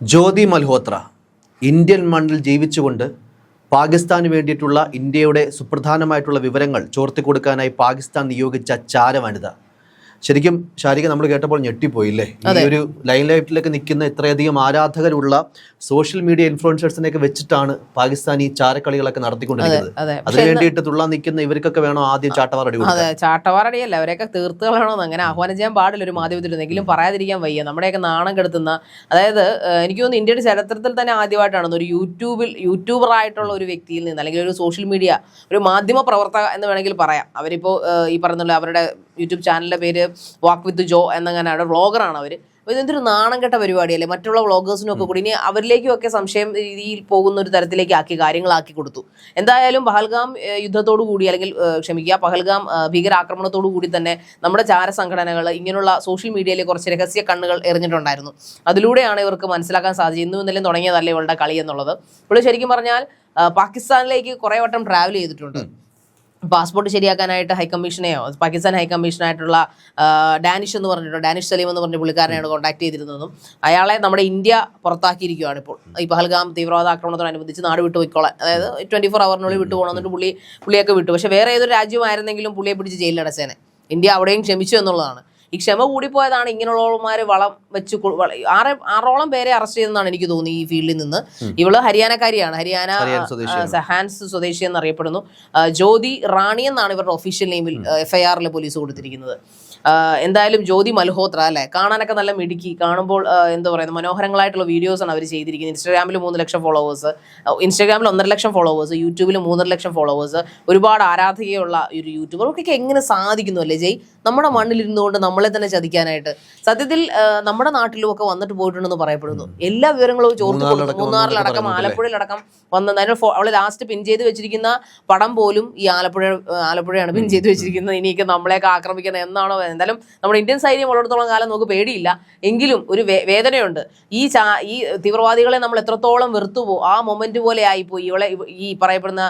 ജ്യോതി Malhotra Indian മണ്ണിൽ ജീവിച്ചുകൊണ്ട് പാകിസ്ഥാന് വേണ്ടിയിട്ടുള്ള ഇന്ത്യയുടെ സുപ്രധാനമായിട്ടുള്ള വിവരങ്ങൾ ചോർത്തിക്കൊടുക്കാനായി പാകിസ്ഥാൻ നിയോഗിച്ച ചാരവനിത. ശരിക്കും ശാരിക നമ്മൾ കേട്ടപ്പോൾ ഞെട്ടിപ്പോയില്ലേ? ഈ ഒരു ലൈൻ ലൈറ്റിലേക്ക് നിൽക്കുന്ന ഇത്രയധികം ആരാധകരുള്ള സോഷ്യൽ മീഡിയ ഇൻഫ്ലുവൻസേഴ്സിനെയൊക്കെ വെച്ചിട്ടാണ് പാകിസ്ഥാൻ ഈ ചാരക്കളികളൊക്കെ നടത്തിക്കൊണ്ടിരിക്കുന്നത്. അതിനു വേണ്ടിയിട്ട് തുള്ളാൻ നിൽക്കുന്ന ഇവർക്കൊക്കെ വേണോ ആദ്യം ചാട്ടവാറടി? ചാട്ടവാറടിയല്ല, അവരെയൊക്കെ തീർത്ത് കളയണമെന്ന് അങ്ങനെ ആഹ്വാനം ചെയ്യാൻ പാടില്ല ഒരു മാധ്യമത്തിൽ. എങ്കിലും പറയാതിരിക്കാൻ വയ്യ, നമ്മുടെയൊക്കെ നാണം കെടുത്തുന്ന. അതായത് എനിക്ക് തോന്നുന്നു ഇന്ത്യയുടെ ചരിത്രത്തിൽ തന്നെ ആദ്യമായിട്ടാണ് ഒരു യൂട്യൂബറായിട്ടുള്ള ഒരു വ്യക്തിയിൽ നിന്ന്, അല്ലെങ്കിൽ ഒരു സോഷ്യൽ മീഡിയ ഒരു മാധ്യമ പ്രവർത്തക എന്ന് വേണമെങ്കിൽ പറയാം. അവരിപ്പോൾ ഈ പറഞ്ഞ അവരുടെ യൂട്യൂബ് ചാനലിന്റെ പേര് വാക്ക് വിത്ത് ജോ എന്നങ്ങനെ വ്ളോഗറാണ് അവർ. അപ്പോൾ ഇതെന്തൊരു നാണം കെട്ട പരിപാടിയല്ലേ മറ്റുള്ള വ്ളോഗേഴ്സിനും ഒക്കെ കൂടി. ഇനി അവരിലേക്കും ഒക്കെ സംശയം രീതിയിൽ പോകുന്ന ഒരു തരത്തിലേക്ക് കാര്യങ്ങളാക്കി കൊടുത്തു. എന്തായാലും പഹൽഗാം യുദ്ധത്തോടു കൂടി, അല്ലെങ്കിൽ പഹൽഗാം ഭീകരാക്രമണത്തോടു കൂടി തന്നെ നമ്മുടെ ചാരസംഘടനകൾ ഇങ്ങനെയുള്ള സോഷ്യൽ മീഡിയയിൽ കുറച്ച് രഹസ്യ കണ്ണുകൾ എറിഞ്ഞിട്ടുണ്ടായിരുന്നു. അതിലൂടെയാണ് ഇവർക്ക് മനസ്സിലാക്കാൻ സാധിച്ചത് ഇന്നും ഇന്നലെയും തുടങ്ങിയതല്ലേ ഇവളുടെ കളി എന്നുള്ളത്. ഇവിടെ ശരിക്കും പറഞ്ഞാൽ പാകിസ്ഥാനിലേക്ക് കുറേ വട്ടം ട്രാവൽ ചെയ്തിട്ടുണ്ട്. പാസ്പോർട്ട് ശരിയാക്കാനായിട്ട് ഹൈക്കമ്മീഷനെയോ പാകിസ്ഥാൻ ഹൈക്കമ്മീഷനായിട്ടുള്ള ഡാനിഷ് എന്ന് പറഞ്ഞിട്ടോ ഡാനിഷ് സലീം എന്ന് പറഞ്ഞ പുള്ളിക്കാരനെയാണ് കോൺടാക്ട് ചെയ്തിരുന്നതും. അയാളെ നമ്മുടെ ഇന്ത്യ പുറത്താക്കിയിരിക്കുകയാണ് ഇപ്പോൾ. ഈ പഹൽഗാം തീവ്രവാദ ആക്രമണത്തോടനുബന്ധിച്ച് നാട് വിട്ടു പോയിക്കോളാൻ, അതായത് 24 hours വെട്ട് പോകണമെന്നിട്ട് പുള്ളിയൊക്കെ വിട്ടു. പക്ഷേ വേറെ ഏതൊരു രാജ്യമായിരുന്നെങ്കിലും പുള്ളിയെ പിടിച്ച് ജയിലിലടച്ചേനെ. ഇന്ത്യ അവിടെയും ക്ഷമിച്ചു എന്നുള്ളതാണ്. ഈ ക്ഷമ കൂടിപ്പോയതാണ് ഇങ്ങനെയുള്ളവന്മാർ വളം വെച്ച് 6 പേരെ അറസ്റ്റ് ചെയ്തെന്നാണ് എനിക്ക് തോന്നി ഈ ഫീൽഡിൽ നിന്ന്. ഇവള് ഹരിയാനക്കാരിയാണ്, ഹരിയാന ഹാൻസ് സ്വദേശി എന്നറിയപ്പെടുന്നു. ജ്യോതി റാണി എന്നാണ് ഇവരുടെ ഒഫീഷ്യൽ നെയിമിൽ FIR പോലീസ് കൊടുത്തിരിക്കുന്നത്. എന്തായാലും ജ്യോതി മൽഹോത്ര അല്ലേ, കാണാനൊക്കെ നല്ല മിടുക്കി, കാണുമ്പോൾ എന്താ പറയുന്നത് മനോഹരങ്ങളായിട്ടുള്ള വീഡിയോസാണ് അവർ ചെയ്തിരിക്കുന്നത്. ഇൻസ്റ്റാഗ്രാമിൽ 3 ലക്ഷം ഫോളോവേഴ്സ്, ഇൻസ്റ്റാഗ്രാമിൽ 1.5 ലക്ഷം ഫോളോവേഴ്സ്, യൂട്യൂബിൽ 3.5 ലക്ഷം ഫോളോവേഴ്സ്, ഒരുപാട് ആരാധകയുള്ള ഒരു യൂട്യൂബർക്കൊക്കെ എങ്ങനെ സാധിക്കുന്നു അല്ലേ ജയ്, നമ്മുടെ മണ്ണിലിരുന്നുകൊണ്ട് നമ്മളെ തന്നെ ചതിക്കാനായിട്ട്. സത്യത്തിൽ നമ്മുടെ നാട്ടിലും ഒക്കെ വന്നിട്ട് പോയിട്ടുണ്ടെന്ന് പറയപ്പെടുന്നു. എല്ലാ വിവരങ്ങളും ചോർത്ത് കൊടുത്തു. മൂന്നാറിലടക്കം ആലപ്പുഴയിലടക്കം വന്നതിന് അവള് ലാസ്റ്റ് പിൻ ചെയ്ത് വെച്ചിരിക്കുന്ന പടം പോലും ഈ ആലപ്പുഴയാണ് പിൻ ചെയ്ത് വെച്ചിരിക്കുന്നത്. ഇനിയൊക്കെ നമ്മളെയൊക്കെ ആക്രമിക്കുന്നത് എന്നാണോ? എന്തായാലും നമ്മുടെ ഇന്ത്യൻ സൈന്യം ഉള്ളിടത്തോളം കാലം നമുക്ക് പേടിയില്ല. എങ്കിലും ഒരു വേദനയുണ്ട്. ഈ തീവ്രവാദികളെ നമ്മൾ എത്രത്തോളം വെറുത്തുപോകും ആ മൊമെന്റ് പോലെ ആയിപ്പോയി. ഈ പറയപ്പെടുന്ന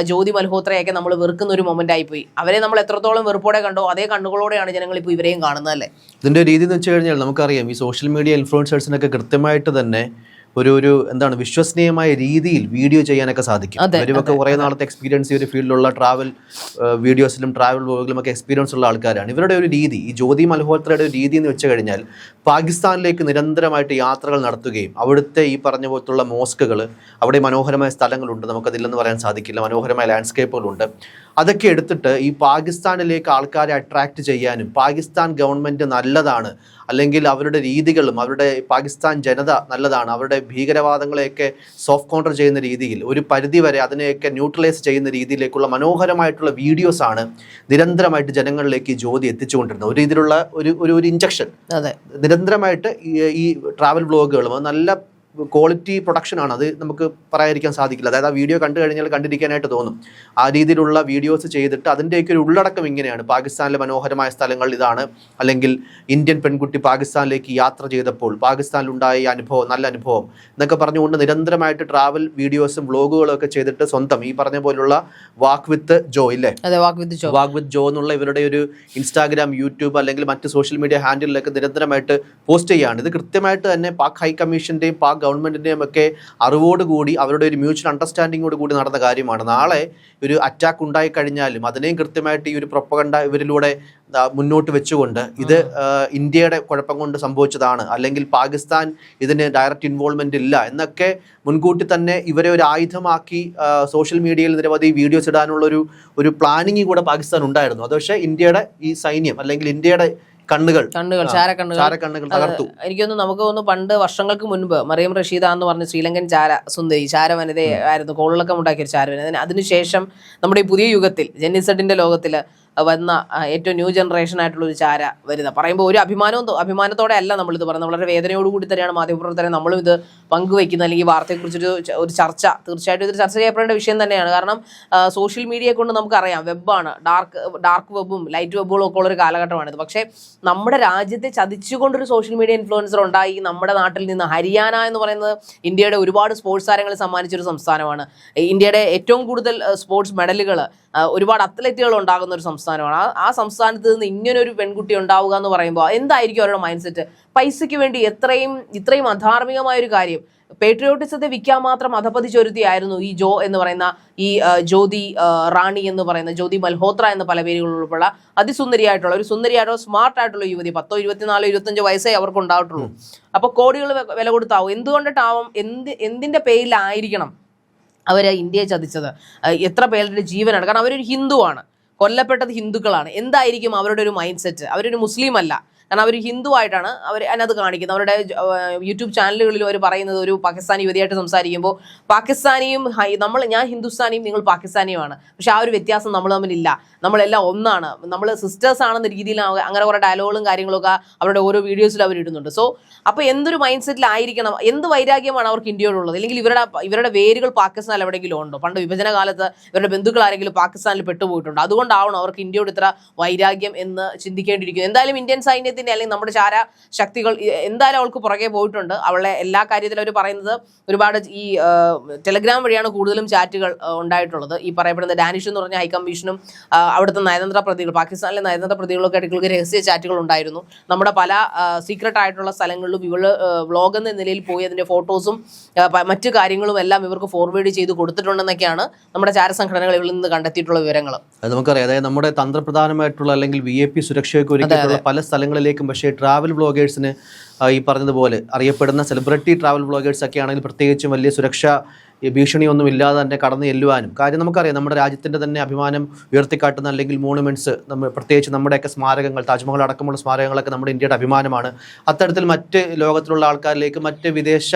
ജ്യോതി മൽഹോത്രയൊക്കെ നമ്മൾ വെറുക്കുന്ന ഒരു മൊമെന്റ് ആയിപ്പോയി. അവരെ നമ്മൾ എത്രത്തോളം വെറുപ്പോടെ കണ്ടോ അതേ കണ്ണുകളോടെയാണ് ജനങ്ങൾ ഇപ്പോൾ ഇവരെയും കാണുന്നത് അല്ലേ. ഇതിന്റെ രീതി എന്ന് വെച്ച് കഴിഞ്ഞാൽ നമുക്കറിയാം, ഈ സോഷ്യൽ മീഡിയ ഇൻഫ്ലുവൻസേഴ്സിനൊക്കെ കൃത്യമായിട്ട് തന്നെ ഒരു എന്താണ് വിശ്വസനീയമായ രീതിയിൽ വീഡിയോ ചെയ്യാനൊക്കെ സാധിക്കും. ഇവരൊക്കെ കുറേ നാളത്തെ എക്സ്പീരിയൻസ് ഈ ഒരു ഫീൽഡിലുള്ള ട്രാവൽ വീഡിയോസിലും ട്രാവൽ വ്ലോഗിലും ഒക്കെ എക്സ്പീരിയൻസ് ഉള്ള ആൾക്കാരാണ്. ഇവരുടെ ഒരു രീതി, ഈ ജ്യോതി മൽഹോത്രയുടെ ഒരു രീതി എന്ന് വെച്ച് കഴിഞ്ഞാൽ പാകിസ്ഥാനിലേക്ക് നിരന്തരമായിട്ട് യാത്രകൾ നടത്തുകയും അവിടുത്തെ ഈ പറഞ്ഞ പോലത്തുള്ള മോസ്കുകൾ, അവിടെ മനോഹരമായ സ്ഥലങ്ങളുണ്ട്, നമുക്കതില്ലെന്ന് പറയാൻ സാധിക്കില്ല, മനോഹരമായ ലാൻഡ്സ്കേപ്പുകളുണ്ട്. അതൊക്കെ എടുത്തിട്ട് ഈ പാകിസ്ഥാനിലേക്ക് ആൾക്കാരെ അട്രാക്റ്റ് ചെയ്യാനും പാകിസ്ഥാൻ ഗവൺമെൻറ് നല്ലതാണ്, അല്ലെങ്കിൽ അവരുടെ രീതികളും അവരുടെ പാകിസ്ഥാൻ ജനത നല്ലതാണ്, അവരുടെ ഭീകരവാദങ്ങളെയൊക്കെ സോഫ്റ്റ് കൗണ്ടർ ചെയ്യുന്ന രീതിയിൽ ഒരു പരിധിവരെ അതിനെയൊക്കെ ന്യൂട്രലൈസ് ചെയ്യുന്ന രീതിയിലേക്കുള്ള മനോഹരമായിട്ടുള്ള വീഡിയോസാണ് നിരന്തരമായിട്ട് ജനങ്ങളിലേക്ക് ജ്യോതി എത്തിച്ചുകൊണ്ടിരുന്നത്. ഒരു ഇതിലുള്ള ഒരു ഇഞ്ചക്ഷൻ നിരന്തരമായിട്ട് ഈ ട്രാവൽ വ്ലോഗുകളും നല്ല ക്വാളിറ്റി പ്രൊഡക്ഷനാണ്. അത് നമുക്ക് പറയാതിരിക്കാൻ സാധിക്കില്ല. അതായത് ആ വീഡിയോ കണ്ടു കഴിഞ്ഞാൽ കണ്ടിരിക്കാനായിട്ട് തോന്നും. ആ രീതിയിലുള്ള വീഡിയോസ് ചെയ്തിട്ട് അതിൻ്റെയൊക്കെ ഒരു ഉള്ളടക്കം ഇങ്ങനെയാണ്: പാകിസ്ഥാനിലെ മനോഹരമായ സ്ഥലങ്ങൾ ഇതാണ്, അല്ലെങ്കിൽ ഇന്ത്യൻ പെൺകുട്ടി പാകിസ്ഥാനിലേക്ക് യാത്ര ചെയ്തപ്പോൾ പാകിസ്ഥാനിലുണ്ടായ അനുഭവം, നല്ല അനുഭവം എന്നൊക്കെ പറഞ്ഞുകൊണ്ട് നിരന്തരമായിട്ട് ട്രാവൽ വീഡിയോസും വ്ലോഗുകളും ഒക്കെ ചെയ്തിട്ട് സ്വന്തം ഈ പറഞ്ഞ പോലുള്ള വാക്ക് വിത്ത് ജോ ഇല്ലേ, വാക്ക് വിത്ത് ജോ എന്നുള്ള ഇവരുടെ ഒരു ഇൻസ്റ്റാഗ്രാം, യൂട്യൂബ് അല്ലെങ്കിൽ മറ്റ് സോഷ്യൽ മീഡിയ ഹാൻഡിലൊക്കെ നിരന്തരമായിട്ട് പോസ്റ്റ് ചെയ്യുകയാണ്. ഇത് കൃത്യമായിട്ട് തന്നെ പാക് ഹൈക്കമ്മീഷൻ്റെയും പാക് ഗവൺമെൻറ്റിൻ്റെയും ഒക്കെ അറിവോടുകൂടി അവരുടെ ഒരു മ്യൂച്വൽ അണ്ടർസ്റ്റാൻഡിങ്ങോട് കൂടി നടന്ന കാര്യമാണ്. നാളെ ഒരു അറ്റാക്ക് ഉണ്ടായിക്കഴിഞ്ഞാലും അതിനെയും കൃത്യമായിട്ട് ഈ ഒരു പ്രൊപ്പഗണ്ട ഇവരിലൂടെ മുന്നോട്ട് വെച്ചുകൊണ്ട് ഇത് ഇന്ത്യയുടെ കുഴപ്പം കൊണ്ട് സംഭവിച്ചതാണ്, അല്ലെങ്കിൽ പാകിസ്ഥാൻ ഇതിന് ഡയറക്റ്റ് ഇൻവോൾവ്മെൻ്റ് ഇല്ല എന്നൊക്കെ മുൻകൂട്ടി തന്നെ ഇവരെ ഒരു ആയുധമാക്കി സോഷ്യൽ മീഡിയയിൽ നിരവധി വീഡിയോസ് ഇടാനുള്ള ഒരു പ്ലാനിങ് കൂടെ പാകിസ്ഥാൻ ഉണ്ടായിരുന്നു. അത് പക്ഷേ ഇന്ത്യയുടെ ഈ സൈന്യം അല്ലെങ്കിൽ ഇന്ത്യയുടെ കണ്ണുകൾ ചാരക്കണ്ണുകൾ തകർത്തു. എനിക്കൊന്ന് നമുക്ക് തോന്നുന്നു പണ്ട് വർഷങ്ങൾക്ക് മുൻപ് മറിയം റഷീദ എന്ന് പറഞ്ഞ ശ്രീലങ്കൻ ചാരവനിതയായിരുന്നു, കോളിളക്കം ഉണ്ടാക്കിയ ഒരു ചാരവനിത. അതിനുശേഷം നമ്മുടെ ഈ പുതിയ യുഗത്തിൽ ജെന്നിസെഡിന്റെ ലോകത്തിൽ വന്ന ഏറ്റവും ന്യൂ ജനറേഷൻ ആയിട്ടുള്ള ഒരു ചാര വരുന്ന പറയുമ്പോൾ ഒരു അഭിമാനത്തോടെ അല്ല നമ്മളിത് പറയുന്നത്, വളരെ വേദനയോടുകൂടി തന്നെയാണ് മാധ്യമപ്രവർത്തകരെ നമ്മളും ഇത് പങ്കുവയ്ക്കുന്നത്. അല്ലെങ്കിൽ ഈ വാർത്തയെക്കുറിച്ചൊരു ചർച്ച, തീർച്ചയായിട്ടും ഇതൊരു ചർച്ച ചെയ്യപ്പെടേണ്ട വിഷയം തന്നെയാണ്. കാരണം സോഷ്യൽ മീഡിയയെ കൊണ്ട് നമുക്കറിയാം വെബാണ്, ഡാർക്ക് വെബും ലൈറ്റ് വെബുകളും ഒക്കെ ഉള്ളൊരു കാലഘട്ടമാണിത്. പക്ഷേ നമ്മുടെ രാജ്യത്തെ ചതിച്ചുകൊണ്ടൊരു സോഷ്യൽ മീഡിയ ഇൻഫ്ലുവൻസർ ഉണ്ടായി നമ്മുടെ നാട്ടിൽ നിന്ന്. ഹരിയാന എന്ന് പറയുന്നത് ഇന്ത്യയുടെ ഒരുപാട് സ്പോർട്സ് താരങ്ങളെ സമ്മാനിച്ചൊരു സംസ്ഥാനമാണ്. ഇന്ത്യയുടെ ഏറ്റവും കൂടുതൽ സ്പോർട്സ് മെഡലുകൾ, ഒരുപാട് അത്ലറ്റുകൾ ഉണ്ടാകുന്ന ഒരു സംസ്ഥാനം. സംസ്ഥാനമാണ്. ആ സംസ്ഥാനത്ത് നിന്ന് ഇങ്ങനൊരു പെൺകുട്ടി ഉണ്ടാവുക എന്ന് പറയുമ്പോൾ എന്തായിരിക്കും അവരുടെ മൈൻഡ് സെറ്റ്? പൈസയ്ക്ക് വേണ്ടി ഇത്രയും അധാർമികമായ ഒരു കാര്യം, പേട്രിയോട്ടിസത്തെ വിൽക്കാൻ മാത്രം അധപതിച്ചൊരുത്തിയായിരുന്നു ഈ ജോ എന്ന് പറയുന്ന ഈ ജ്യോതി റാണി എന്ന് പറയുന്ന ജ്യോതി മൽഹോത്ര എന്ന പല പേരുകളുള്ള അതിസുന്ദരിയായിട്ടുള്ള ഒരു സുന്ദരിയായിട്ടുള്ള സ്മാർട്ട് ആയിട്ടുള്ള യുവതി. 10, 24, 25 വയസ്സേ അവർക്ക് ഉണ്ടായിട്ടുള്ളൂ. അപ്പൊ കോടികൾ വില കൊടുത്താവും. എന്തുകൊണ്ടിട്ടാവും, എന്തിന്റെ പേരിലായിരിക്കണം അവര് ഇന്ത്യയെ ചതിച്ചത്? എത്ര പേരുടെ ജീവനാണ്? കാരണം അവരൊരു ഹിന്ദുവാണ്, കൊല്ലപ്പെട്ടത് ഹിന്ദുക്കളാണ്. എന്തായിരിക്കും അവരുടെ ഒരു മൈൻഡ് സെറ്റ്? അവരൊരു മുസ്ലിം അല്ല, കാരണം അവർ ഹിന്ദു ആയിട്ടാണ് അവർ അതിനകത്ത് കാണിക്കുന്നത്. അവരുടെ യൂട്യൂബ് ചാനലുകളിൽ അവർ പറയുന്നത്, ഒരു പാകിസ്ഥാനി യുവതിയായിട്ട് സംസാരിക്കുമ്പോൾ പാകിസ്ഥാനിയും ഞാൻ ഹിന്ദുസ്ഥാനിയും നിങ്ങൾ പാകിസ്ഥാനിയുമാണ്, പക്ഷെ ആ ഒരു വ്യത്യാസം നമ്മൾ തമ്മിലില്ല, നമ്മളെല്ലാം ഒന്നാണ്, നമ്മൾ സിസ്റ്റേഴ്സ് ആണെന്ന രീതിയിൽ അങ്ങനെ കുറേ ഡയലോഗുകളും കാര്യങ്ങളൊക്കെ അവരുടെ ഓരോ വീഡിയോസിൽ അവർ ഇടുന്നുണ്ട്. സോ അപ്പോൾ എന്തൊരു മൈൻഡ് സെറ്റിലായിരിക്കണം, എന്ത് വൈരാഗ്യമാണ് അവർക്ക് ഇന്ത്യയോടുള്ളത്? അല്ലെങ്കിൽ ഇവരുടെ വേരുകൾ പാകിസ്ഥാനിൽ എവിടെയെങ്കിലും ഉണ്ടോ? പണ്ട് വിഭജന കാലത്ത് ഇവരുടെ ബന്ധുക്കൾ ആരെങ്കിലും പാകിസ്ഥാനിൽ പെട്ടുപോയിട്ടുണ്ട്, അതുകൊണ്ടാവണം അവർക്ക് ഇന്ത്യയോട് ഇത്ര വൈരാഗ്യം എന്ന് ചിന്തിക്കേണ്ടിയിരിക്കുന്നു. എന്തായാലും ഇന്ത്യൻ സൈന്യത്തിന് അല്ലെങ്കിൽ നമ്മുടെ ചാര ശക്തികൾ എന്തായാലും അവൾക്ക് പുറകെ പോയിട്ടുണ്ട്. അവളെ എല്ലാ കാര്യത്തിലും അവർ പറയുന്നത്, ഒരുപാട് ഈ ടെലഗ്രാം വഴിയാണ് കൂടുതലും ചാറ്റുകൾ ഉണ്ടായിട്ടുള്ളത്. ഈ പറയപ്പെടുന്ന ഡാനിഷ് എന്ന് പറഞ്ഞ ഹൈക്കമ്മീഷനും അവിടുത്തെ നയതന്ത്ര പ്രതികൾ, പാകിസ്ഥാനിലെ നയതന്ത്ര പ്രതികളൊക്കെ ആയിട്ട് രഹസ്യ ചാറ്റുകൾ ഉണ്ടായിരുന്നു. നമ്മുടെ പല സീക്രട്ട് ആയിട്ടുള്ള സ്ഥലങ്ങളിലും ഇവള് വ്ളോഗ് എന്ന നിലയിൽ പോയി അതിന്റെ ഫോട്ടോസും മറ്റു കാര്യങ്ങളും എല്ലാം ഇവർക്ക് ഫോർവേഡ് ചെയ്ത് കൊടുത്തിട്ടുണ്ടെന്നൊക്കെയാണ് നമ്മുടെ ചാരസംഘടനകൾ ഇവരിൽ നിന്ന് കണ്ടെത്തിയിട്ടുള്ള വിവരങ്ങൾ. അത് നമുക്കറിയാം. അതായത് നമ്മുടെ തന്ത്രപ്രധാനമായിട്ടുള്ള അല്ലെങ്കിൽ VIP സുരക്ഷയൊക്കെ ഒരുക്കിയിട്ടുള്ള പല സ്ഥലങ്ങളിലേക്കും, പക്ഷേ ട്രാവൽ വ്ളോഗേഴ്സിന് ഈ പറഞ്ഞതുപോലെ അറിയപ്പെടുന്ന സെലിബ്രിറ്റി ട്രാവൽ വ്ളോഗേഴ്സ് ഒക്കെ ആണെങ്കിൽ പ്രത്യേകിച്ചും വലിയ സുരക്ഷാ ഭീഷണിയൊന്നും ഇല്ലാതെ തന്നെ കടന്നു ചെല്ലുവാനും, കാര്യം നമുക്കറിയാം നമ്മുടെ രാജ്യത്തിൻ്റെ തന്നെ അഭിമാനം ഉയർത്തിക്കാട്ടുന്ന അല്ലെങ്കിൽ മോണുമെൻറ്റ്സ്, പ്രത്യേകിച്ച് നമ്മുടെയൊക്കെ സ്മാരകങ്ങൾ, താജ്മഹൽ അടക്കമുള്ള സ്മാരകങ്ങളൊക്കെ നമ്മുടെ ഇന്ത്യയുടെ അഭിമാനമാണ്. അത്തരത്തിൽ മറ്റ് ലോകത്തിലുള്ള ആൾക്കാരിലേക്ക്, മറ്റ് വിദേശ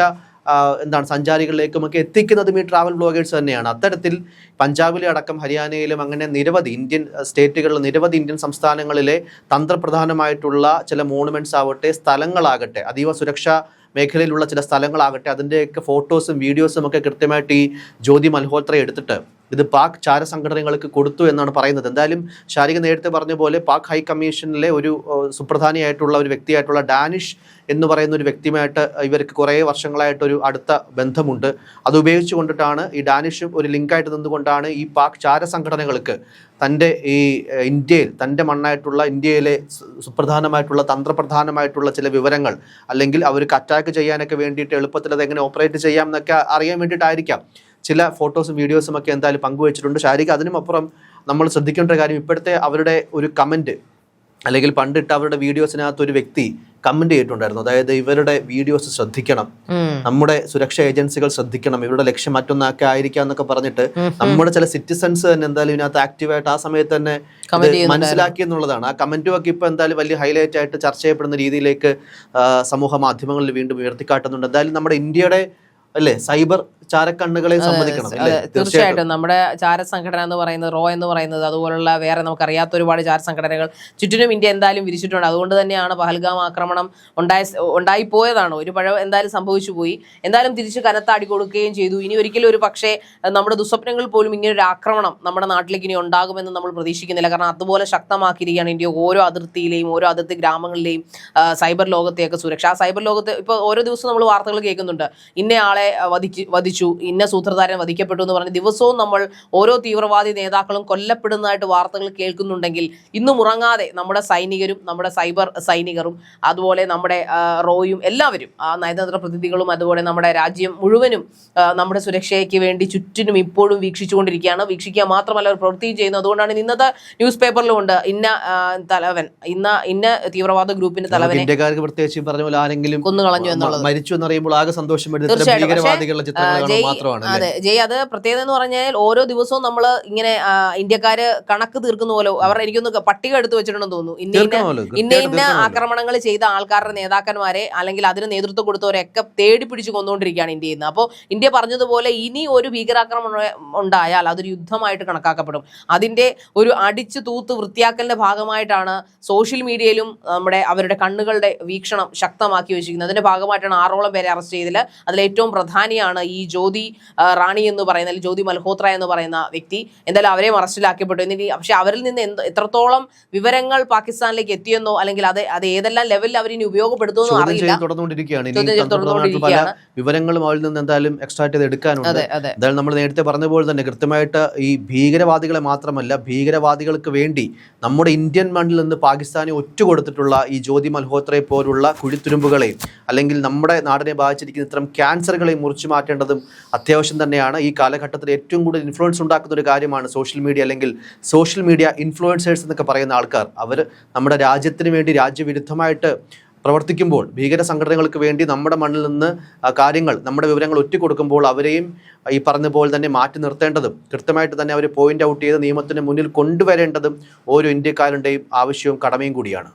സഞ്ചാരികളിലേക്കുമൊക്കെ എത്തിക്കുന്നതും ഈ ട്രാവൽ ബ്ലോഗേഴ്സ് തന്നെയാണ്. അത്തരത്തിൽ പഞ്ചാബിലെ അടക്കം ഹരിയാനയിലും അങ്ങനെ നിരവധി ഇന്ത്യൻ സ്റ്റേറ്റുകളിൽ, നിരവധി ഇന്ത്യൻ സംസ്ഥാനങ്ങളിലെ തന്ത്രപ്രധാനമായിട്ടുള്ള ചില മോണുമെൻറ്റ്സ് ആവട്ടെ, സ്ഥലങ്ങളാകട്ടെ, അതീവ സുരക്ഷാ മേഖലയിലുള്ള ചില സ്ഥലങ്ങളാകട്ടെ, അതിൻ്റെയൊക്കെ ഫോട്ടോസും വീഡിയോസും ഒക്കെ കൃത്യമായിട്ട് ഈ ജ്യോതി മൽഹോത്ര എടുത്തിട്ട് ഇത് പാക് ചാര സംഘടനകൾക്ക് കൊടുത്തു എന്നാണ് പറയുന്നത്. എന്തായാലും ശാരിക നേരത്തെ പറഞ്ഞ പോലെ പാക് ഹൈ കമ്മീഷനിലെ ഒരു സുപ്രധാനിയായിട്ടുള്ള ഒരു വ്യക്തിയായിട്ടുള്ള ഡാനിഷ് എന്ന് പറയുന്ന ഒരു വ്യക്തിയുമായിട്ട് ഇവർക്ക് കുറേ വർഷങ്ങളായിട്ടൊരു അടുത്ത ബന്ധമുണ്ട്. അത് ഉപയോഗിച്ചു കൊണ്ടിട്ടാണ് ഈ ഡാനിഷും ഒരു ലിങ്കായിട്ട് നിന്നുകൊണ്ടാണ് ഈ പാക് ചാര സംഘടനകൾക്ക് തൻ്റെ ഈ ഇന്ത്യയിൽ, തൻ്റെ മണ്ണായിട്ടുള്ള ഇന്ത്യയിലെ സുപ്രധാനമായിട്ടുള്ള തന്ത്രപ്രധാനമായിട്ടുള്ള ചില വിവരങ്ങൾ, അല്ലെങ്കിൽ അവർക്ക് അറ്റാക്ക് ചെയ്യാനൊക്കെ വേണ്ടിയിട്ട് എളുപ്പത്തിൽ അതെങ്ങനെ ഓപ്പറേറ്റ് ചെയ്യാം എന്നൊക്കെ അറിയാൻ വേണ്ടിയിട്ടായിരിക്കാം ചില ഫോട്ടോസും വീഡിയോസും ഒക്കെ എന്തായാലും പങ്കുവച്ചിട്ടുണ്ട്. ശാരിക, അതിനുമപ്പുറം നമ്മൾ ശ്രദ്ധിക്കേണ്ട ഒരു കാര്യം, ഇപ്പോഴത്തെ അവരുടെ ഒരു കമൻറ്റ്, അല്ലെങ്കിൽ പണ്ടിട്ട് അവരുടെ വീഡിയോസിനകത്ത് ഒരു വ്യക്തി കമന്റ് ചെയ്തിട്ടുണ്ടായിരുന്നു, അതായത് ഇവരുടെ വീഡിയോസ് ശ്രദ്ധിക്കണം, നമ്മുടെ സുരക്ഷാ ഏജൻസികൾ ശ്രദ്ധിക്കണം, ഇവരുടെ ലക്ഷ്യം മറ്റൊന്നൊക്കെ ആയിരിക്കാം എന്നൊക്കെ പറഞ്ഞിട്ട് നമ്മുടെ ചില സിറ്റിസൺസ് തന്നെ എന്തായാലും ഇതിനകത്ത് ആക്റ്റീവായിട്ട് ആ സമയത്ത് തന്നെ മനസ്സിലാക്കി എന്നുള്ളതാണ്. ആ കമന്റും ഒക്കെ ഇപ്പൊ എന്തായാലും വലിയ ഹൈലൈറ്റ് ആയിട്ട് ചർച്ച ചെയ്യപ്പെടുന്ന രീതിയിലേക്ക് സമൂഹ മാധ്യമങ്ങളിൽ വീണ്ടും ഉയർത്തിക്കാട്ടുന്നുണ്ട്. എന്തായാലും നമ്മുടെ ഇന്ത്യയുടെ അല്ലേ സൈബർ ചാരക്കണ്ണുകളെ സംബന്ധിക്കണം. തീർച്ചയായിട്ടും നമ്മുടെ ചാരസംഘടന എന്ന് പറയുന്നത്, റോ എന്ന് പറയുന്നത്, അതുപോലുള്ള വേറെ നമുക്കറിയാത്ത ഒരുപാട് ചാരസംഘടനകൾ ചുറ്റിനും ഇന്ത്യ എന്തായാലും വിരിച്ചിട്ടുണ്ട്. അതുകൊണ്ട് തന്നെയാണ് പഹൽഗാം ആക്രമണം ഉണ്ടായിപ്പോയതാണ്, ഒരു പഴം എന്തായാലും സംഭവിച്ചു പോയി. എന്തായാലും തിരിച്ച് കനത്താടി കൊടുക്കുകയും ചെയ്തു. ഇനി ഒരിക്കലും ഒരു പക്ഷേ നമ്മുടെ ദുസ്വപ്നങ്ങളിൽ പോലും ഇങ്ങനൊരു ആക്രമണം നമ്മുടെ നാട്ടിലേക്ക് ഇനി ഉണ്ടാകുമെന്ന് നമ്മൾ പ്രതീക്ഷിക്കുന്നില്ല. കാരണം അതുപോലെ ശക്തമാക്കിയിരിക്കുകയാണ് ഇന്ത്യ ഓരോ അതിർത്തിയിലെയും ഓരോ അതിർത്തി ഗ്രാമങ്ങളിലെയും സൈബർ ലോകത്തെയൊക്കെ സുരക്ഷ. ആ സൈബർ ലോകത്ത് ഇപ്പോൾ ഓരോ ദിവസവും നമ്മൾ വാർത്തകൾ കേൾക്കുന്നുണ്ട്, ഇന്നയാളെ വധിച്ചു, ഇന്ന സൂത്രധാരൻ വധിക്കപ്പെട്ടു എന്ന് പറഞ്ഞ് ദിവസവും നമ്മൾ ഓരോ തീവ്രവാദി നേതാക്കളും കൊല്ലപ്പെടുന്നതായിട്ട് വാർത്തകൾ കേൾക്കുന്നുണ്ടെങ്കിൽ ഇന്നും ഉറങ്ങാതെ നമ്മുടെ സൈനികരും, നമ്മുടെ സൈബർ സൈനികരും, അതുപോലെ നമ്മുടെ റോയും എല്ലാവരും, ആ നയതന്ത്ര പ്രതിനിധികളും, അതുപോലെ നമ്മുടെ രാജ്യം മുഴുവനും നമ്മുടെ സുരക്ഷയ്ക്ക് വേണ്ടി ചുറ്റിനും ഇപ്പോഴും വീക്ഷിച്ചുകൊണ്ടിരിക്കുകയാണ്. വീക്ഷിക്കുക മാത്രമല്ല അവർ പ്രവൃത്തിയും ചെയ്യുന്നു. അതുകൊണ്ടാണ് ഇന്നത്തെ ന്യൂസ് പേപ്പറിലും ഉണ്ട്, ഇന്ന തലവൻ, ഇന്ന തീവ്രവാദ ഗ്രൂപ്പിന്റെ തലവനെ ഇന്ത്യക്കാർക്ക് പ്രത്യേകിച്ച് പറഞ്ഞ പോലെ ആരെങ്കിലും കൊന്നുകളഞ്ഞു എന്നുള്ളത് മരിച്ചു എന്നറിയുമ്പോൾ ആകെ സന്തോഷം. അതെ ജയ്, അത് പ്രത്യേകത എന്ന് പറഞ്ഞാൽ ഓരോ ദിവസവും നമ്മൾ ഇങ്ങനെ ഇന്ത്യക്കാര് കണക്ക് തീർക്കുന്ന പോലെ അവർ എനിക്കൊന്ന് പട്ടിക എടുത്തു വെച്ചിട്ടുണ്ടെന്ന് തോന്നുന്നു. ഇന്ന ആക്രമണങ്ങൾ ചെയ്ത ആൾക്കാരുടെ നേതാക്കന്മാരെ അല്ലെങ്കിൽ അതിന് നേതൃത്വം കൊടുത്തവരെയൊക്കെ തേടി പിടിച്ച് കൊന്നുകൊണ്ടിരിക്കുകയാണ് ഇന്ത്യയിൽ നിന്ന്. അപ്പോൾ ഇന്ത്യ പറഞ്ഞതുപോലെ ഇനി ഒരു ഭീകരാക്രമണം ഉണ്ടായാൽ അതൊരു യുദ്ധമായിട്ട് കണക്കാക്കപ്പെടും. അതിന്റെ ഒരു അടിച്ചു തൂത്ത് വൃത്തിയാക്കലിന്റെ ഭാഗമായിട്ടാണ് സോഷ്യൽ മീഡിയയിലും അവരുടെ കണ്ണുകളുടെ വീക്ഷണം ശക്തമാക്കി വെച്ചിരിക്കുന്നത്. അതിന്റെ ഭാഗമായിട്ടാണ് 6ഓളം പേരെ അറസ്റ്റ് ചെയ്തതിൽ അതിൽ ഏറ്റവും പ്രധാനിയാണ് ഈ ജ്യോതി റാണി എന്ന് പറയുന്ന, അല്ലെങ്കിൽ ജ്യോതി മൽഹോത്ര എന്ന് പറയുന്ന വ്യക്തി. എന്തായാലും അവരെയും അറസ്റ്റിലാക്കപ്പെട്ടു. എന്നിട്ട് പക്ഷെ അവരിൽ നിന്ന് എത്രത്തോളം വിവരങ്ങൾ പാകിസ്ഥാനിലേക്ക് എത്തിയെന്നോ, അല്ലെങ്കിൽ അത് ഏതെല്ലാം ലെവലിൽ അവരിനി ഉപയോഗപ്പെടുത്തുമെന്നോ അറിയില്ല. പല വിവരങ്ങളും അവരിൽ നിന്ന് എന്തായാലും എക്സ്ട്രാക്ട് ചെയ്ത് എടുക്കാനുണ്ട്. എന്തായാലും നമ്മൾ നേരത്തെ പറഞ്ഞ പോലെ തന്നെ കൃത്യമായിട്ട് ഈ ഭീകരവാദികളെ മാത്രമല്ല, ഭീകരവാദികൾക്ക് വേണ്ടി നമ്മുടെ ഇന്ത്യൻ മണ്ണിൽ നിന്ന് പാകിസ്ഥാനെ ഒറ്റുകൊടുത്തിട്ടുള്ള ഈ ജ്യോതി മൽഹോത്രയെ പോലുള്ള കുഴിത്തുരുമ്പുകളെയും അല്ലെങ്കിൽ നമ്മുടെ നാടിനെ ബാധിച്ചിരിക്കുന്ന ഇത്തരം ക്യാൻസറുകളെയും മുറിച്ചു മാറ്റേണ്ടതും അത്യാവശ്യം തന്നെയാണ്. ഈ കാലഘട്ടത്തിൽ ഏറ്റവും കൂടുതൽ ഇൻഫ്ലുവൻസ് ഉണ്ടാക്കുന്ന ഒരു കാര്യമാണ് സോഷ്യൽ മീഡിയ, അല്ലെങ്കിൽ സോഷ്യൽ മീഡിയ ഇൻഫ്ലുവൻസേഴ്സ് എന്നൊക്കെ പറയുന്ന ആൾക്കാർ. അവർ നമ്മുടെ രാജ്യത്തിന് വേണ്ടി രാജ്യവിരുദ്ധമായിട്ട് പ്രവർത്തിക്കുമ്പോൾ, ഭീകര സംഘടനകൾക്ക് വേണ്ടി നമ്മുടെ മണ്ണിൽ നിന്ന് കാര്യങ്ങൾ, നമ്മുടെ വിവരങ്ങൾ ഒറ്റിക്കൊടുക്കുമ്പോൾ അവരെയും ഈ പറഞ്ഞ പോലെ തന്നെ മാറ്റി നിർത്തേണ്ടതും കൃത്യമായിട്ട് തന്നെ അവർ പോയിന്റ് ഔട്ട് ചെയ്ത് നിയമത്തിന് മുന്നിൽ കൊണ്ടുവരേണ്ടതും ഓരോ ഇന്ത്യക്കാരൻ്റെയും ആവശ്യവും കടമയും കൂടിയാണ്.